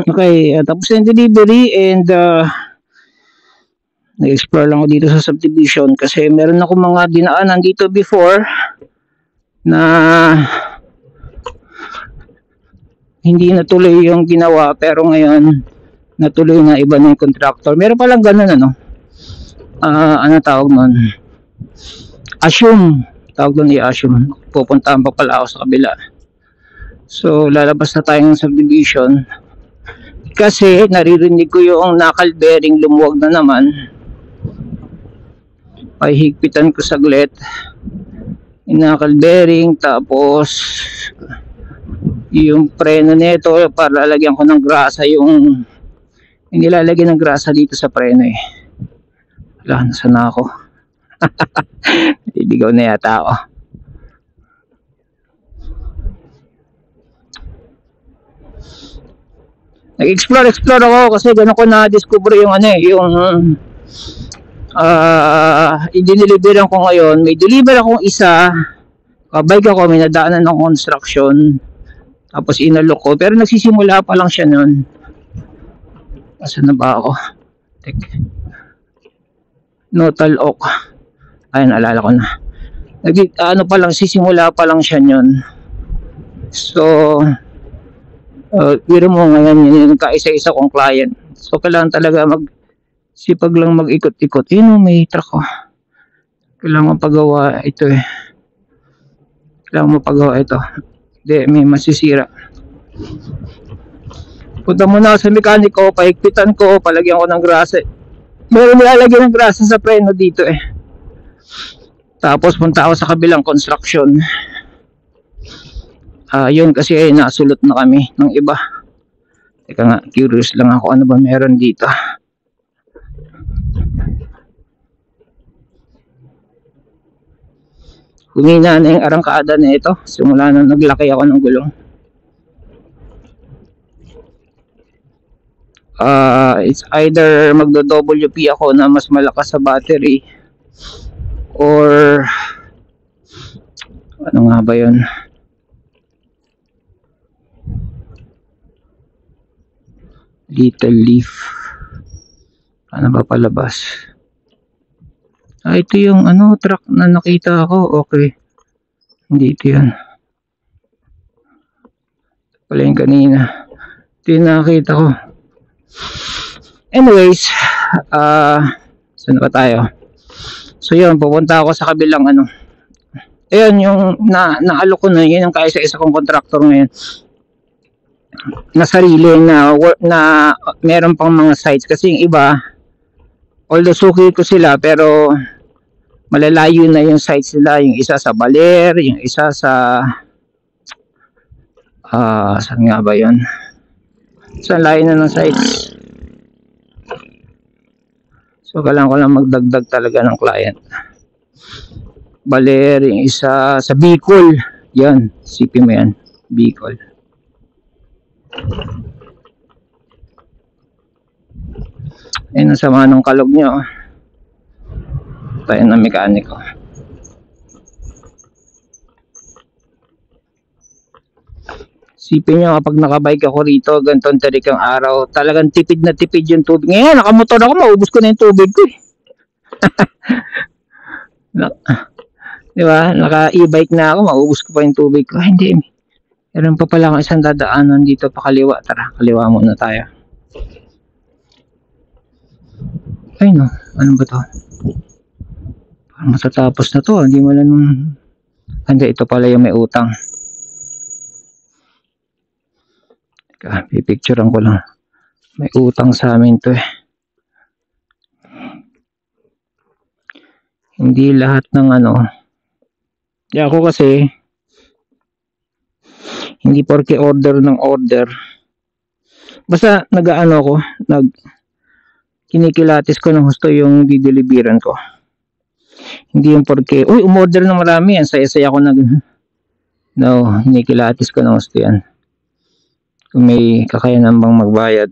Okay, tapos yung delivery and nag-explore lang ako dito sa subdivision kasi meron ako mga dinaanan dito before na hindi natuloy yung ginawa pero ngayon natuloy na, iba na yung contractor. Meron palang ganun ano, ano tawag nun? Assume. Tawag doon i-assume. Pupuntahan pa pala ako sa kabila. So lalabas na tayo ng subdivision kasi naririnig ko yung knuckle bearing lumuwag na naman. Pahigpitan ko saglit yung knuckle bearing, tapos yung preno nito para lalagyan ko ng grasa, yung nilalagyan ng grasa dito sa preno eh. Wala, nasaan na ako? Ibigaw na yata ako. Nag-explore ako kasi gano'n ko na-discover yung ano eh, yung i-deliveran ko ngayon. May deliver akong isa, bike ako, may nadaanan ng construction, tapos inalok ko, pero nagsisimula pa lang siya nun. Asan na ba ako? Notal Oak. Ayun, naalala ko na. Ano pa lang, sisimula pa lang siya nun. So, biro mo ngayon yung kaisa-isa kong client. So, kailangan talaga sipag lang mag-ikot-ikot. Yun, may truck ko. Kailangan pagawa ito eh. Kailangan mapagawa ito. Hindi, may masisira. Punta muna sa mekaniko, paikpitan ko, palagyan ko ng grasa. Meron nilalagyan ng grasa sa preno dito eh. Tapos punta ako sa kabilang construction. Yun kasi ay nasulot na kami ng iba. Teka nga, curious lang ako ano ba meron dito. Humina na yung arangkada na ito. Simula na naglaki ako ng gulong. It's either magdo-WP ako na mas malakas sa battery or ano nga ba yun? Little leaf. Ano ba palabas? Ito yung ano, truck na nakita ko. Okay. Hindi ito yan. Ito pala yung kanina. Ito yung nakita ko. Anyways, saan ba tayo? So yun, pupunta ako sa kabilang ano. Ayun, yung naalok ko na, yun yung kaisa-isa kong contractor ngayon. Na sarili na meron pang mga sites kasi yung iba, although suki ko sila pero malalayo na yung sites nila. Yung isa sa Baler, yung isa sa saan nga ba yun? Saan layo na ng sites. So kailangan ko lang magdagdag talaga ng client. Baler, yung isa sa Bicol. Yan, sipin mo yan, Bicol. Ayun ang sama ng kalog nyo. Tayo ng mekaniko. Sipin nyo kapag nakabike ako rito, ganitong tarikang araw, talagang tipid na tipid yung tubig. Ngayon, nakamotor ako, maubos ko na yung tubig ko eh. Diba? Naka-e-bike na ako, maubos ko pa yung tubig ko. Hindi. Meron pa pala akong isang dadaanan dito pa kaliwa. Tara, kaliwa muna tayo. Ay no, ano ba to? Parang matatapos na to. Hindi mo lang... Hindi, ito pala yung may utang. Teka, pipicturean ko lang. May utang sa amin to eh. Hindi lahat ng ano. Ako kasi hindi porke order ng order. Basta nag-aano ko, kinikilatis ko ng husto yung dideliveran ko. Hindi yung porke, uy, umorder ng marami yan, saya-saya ko no, kinikilatis ko ng husto yan. Kung may kakayanan bang magbayad.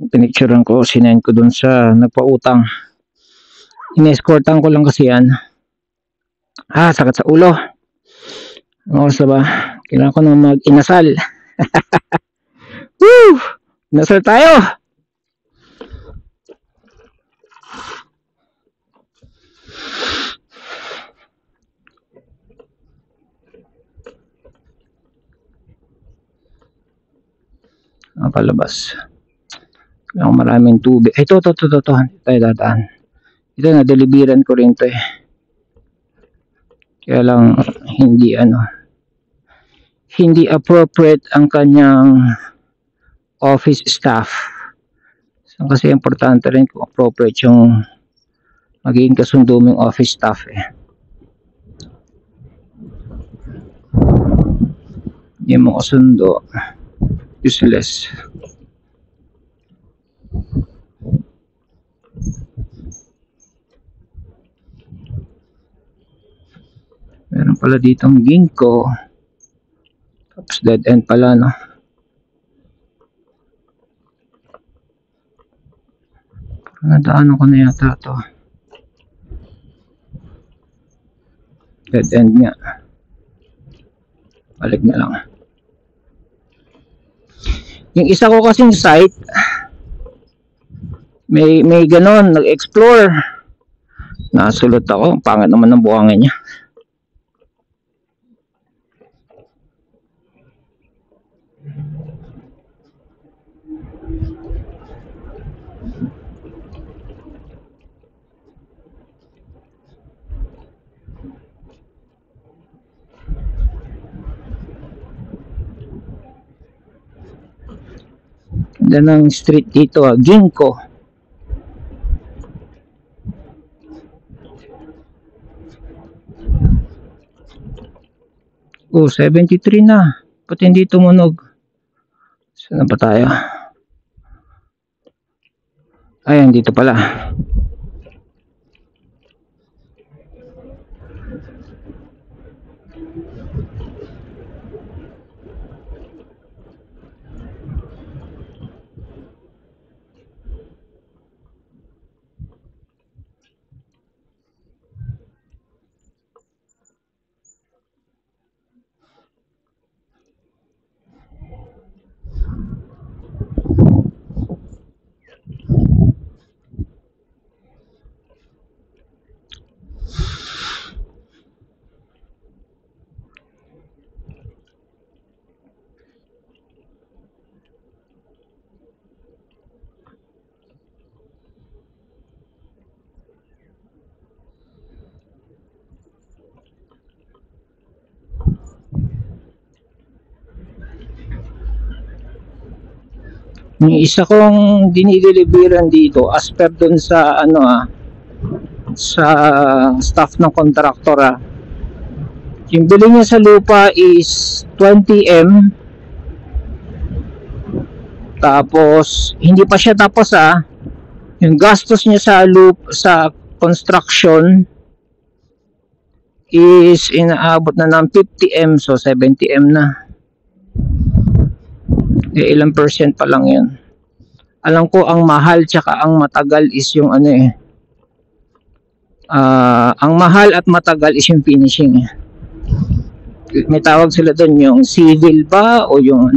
Pinicturean ko, sinend ko dun sa nagpautang. In-escortan ko lang kasi yan. Sakit sa ulo. Ano oras na ba? Kailangan ko nang mag-inasal. Woo! Inasal tayo! Ang palabas. Kailangan maraming tubig. Ito. Tayo dadaan. Ito na, deliveran ko rin to eh. Kaya lang, hindi appropriate ang kanyang office staff. So, kasi importante rin kung appropriate yung magiging kasundo mong office staff eh. Hindi mo kasundo, useless. Meron pala ditong ginkgo. Tapos dead end pala, no? Nadaanan ko na yata to. Dead end nga. Balik na lang. Yung isa ko kasing site, may ganon, nag-explore. Nasulot ako, pangit naman ng buhangin niya. Ganda ng street dito, ginkgo. Oh, 73 na. Ba't hindi tumunog? Saan na ba tayo? Ayan, dito pala. Yung isa kong dinideliveran dito as per dun sa sa staff ng contractor yung bili niya sa lupa is 20M, tapos hindi pa siya tapos yung gastos niya sa construction is inaabot na ng 50M, so 70M na. Ilang percent pa lang yun. Alam ko ang mahal tsaka ang matagal is yung ang mahal at matagal is yung finishing. May tawag sila doon, yung civil ba o yung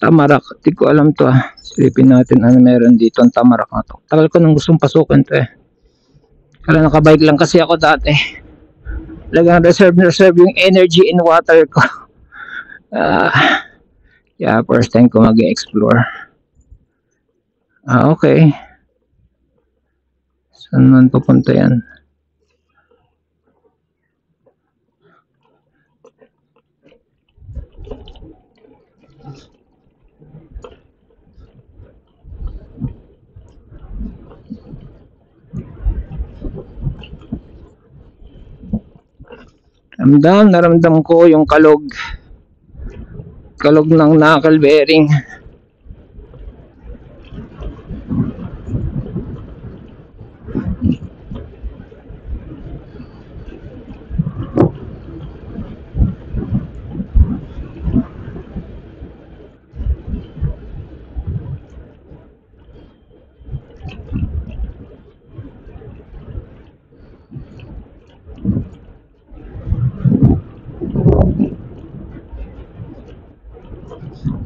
Tamarak. Hindi ko alam to Silipin natin ano meron dito ang Tamarak na to. Tagal ko nang gustong pasukin to Kaya nakabike lang kasi ako dati. Talagang reserve yung energy and water ko. Yeah, first time ko mag-explore. Okay. Saan man pupunta yan? Naramdam ko yung kalog ng knuckle bearing.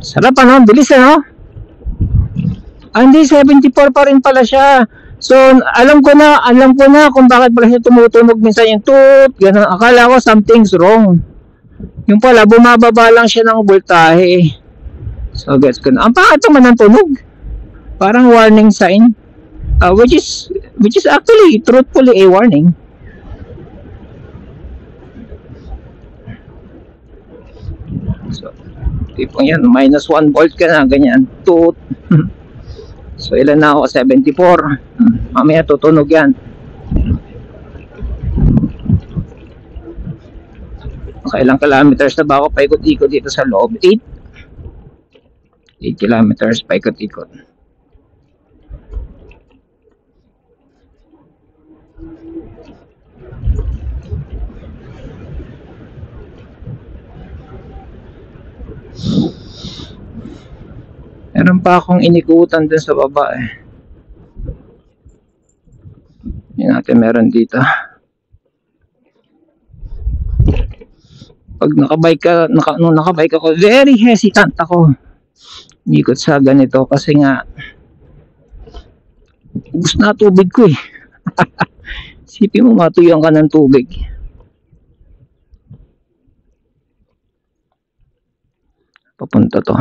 Sarap ano, bilis ano? Hindi, 74 pa rin pala siya. So, alam ko na kung bakit pala siya tumutunog minsan yung toot, ganun. Akala ko something's wrong. Yung pala, bumababa lang siya ng voltahe. So, gets ko na. Ang pangit naman ng tunog. Parang warning sign. Which is actually, truthfully, a warning. So, tipong yan, minus 1 volt ka na, ganyan, toot. So, ilan na ako? 74. Mamaya tutunog yan. Okay, ilang kilometers na ba ako paikot-ikot dito sa loob? 8 kilometers paikot-ikot. Meron pa akong inikutan dun sa baba eh. Hindi natin meron dito. Pag nung nakabike ako, very hesitant ako. Ikot sa ganito kasi nga ubos na tubig ko eh. Sipin mo matuyang ka ng tubig. Papunta to.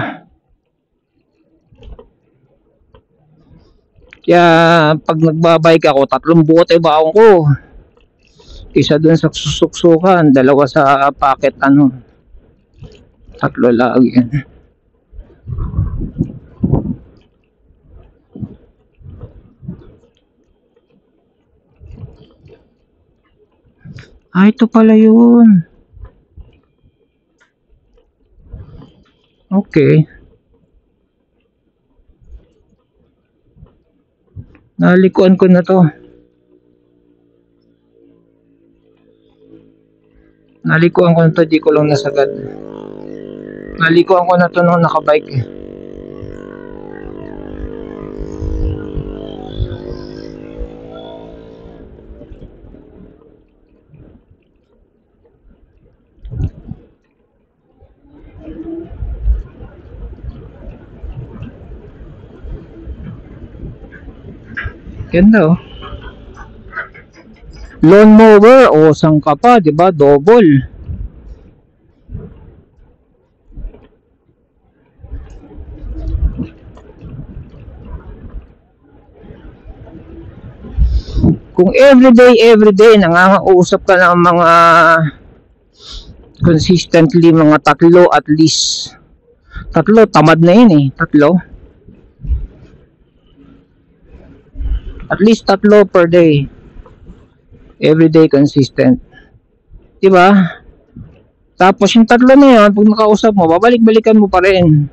Kaya pag nagbabike ako, 3 bote baon ko. Isa dun sa susuksukan, 2 sa packet 3 lagi yan. Ito pala yun. Okay. Nalikuan ko na to. Di ko lang nasagad. Nalikuan ko na to nung nakabike eh. Ganda oh. Lawn mower o sangka pa, di ba? Double. Kung everyday nangangausap ka ng mga consistently mga 3 at least. 3 tamad na yun eh. 3. At least 3 per day. Everyday consistent. Diba? Tapos yung 3 na yun, pag nakausap mo, babalik-balikan mo pa rin.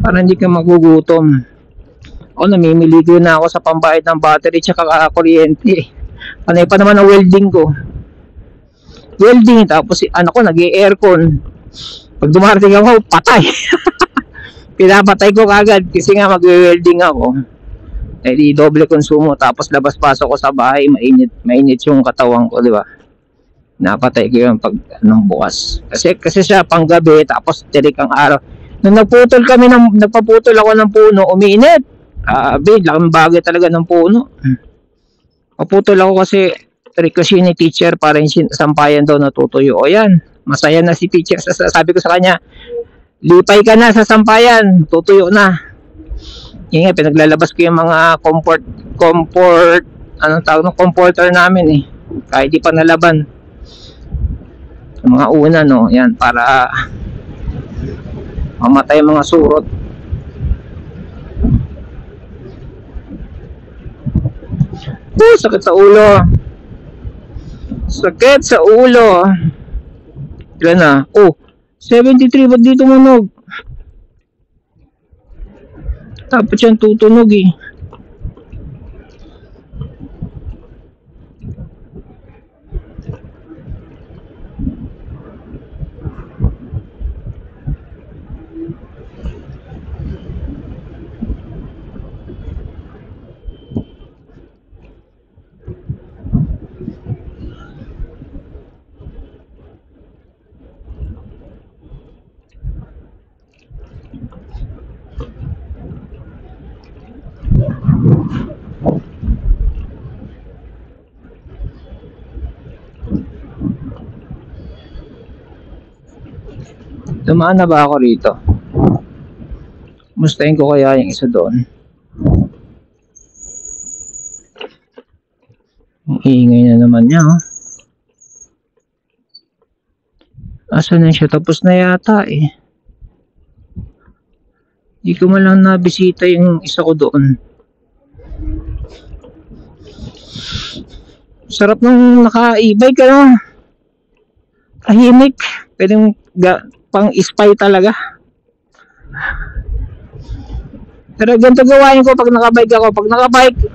Para hindi ka magugutom. Ako namimili ko na ako sa pambayad ng battery tsaka kuryente. Panay pa naman ang welding ko. Welding, tapos ano ko, nag-i-aircon. Pag dumarating ako, patay. Pinapatay ko kagad kasi nga mag-welding ako. Eh di doble konsumo, tapos labas-pasok ko sa bahay, mainit yung katawan ko, di ba? Napatay ko yun pag bukas. Kasi siya panggabi, tapos tirik ang araw. Nung nagpaputol ako ng puno, umiinit. Laking bagay talaga ng puno. Paputol ako kasi request ni teacher para yung sampayan daw natutuyo. O yan, masaya na si teacher. Sabi ko sa kanya, lipay ka na sa sampayan, tutuyo na. Yung nga, pinaglalabas ko yung mga comforter namin eh. Kahit di pa nalaban. Yung mga una, no, yan, para mamatay mga surot. Sakit sa ulo. Sakit sa ulo. Ilan na? 73. Ba't di tumunog? Dapat yan tutunog eh. Dumaan na ba ako rito? Mustahin ko kaya yung isa doon. Ang ingay na naman niya. Asan na siya? Tapos na yata eh. Hindi ko man lang nabisita yung isa ko doon. Sarap nung naka-e-bike ano. Tahimik. Pwedeng pang-spy talaga. Pero ganito gawain ko pag nakabike ako. Pag nakabike,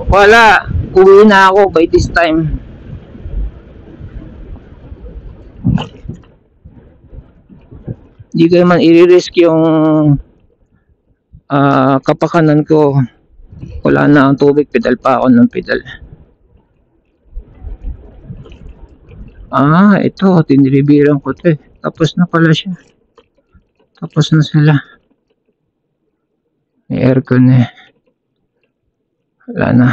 wala. Uwi na ako by this time. Hindi ko naman i-risk yung kapakanan ko. Wala na ang tubig. Pedal pa ako ng pedal. Ito. Tiniribiran ko ito eh. Tapos na pala siya. Tapos na sila. May aircon eh. Wala na.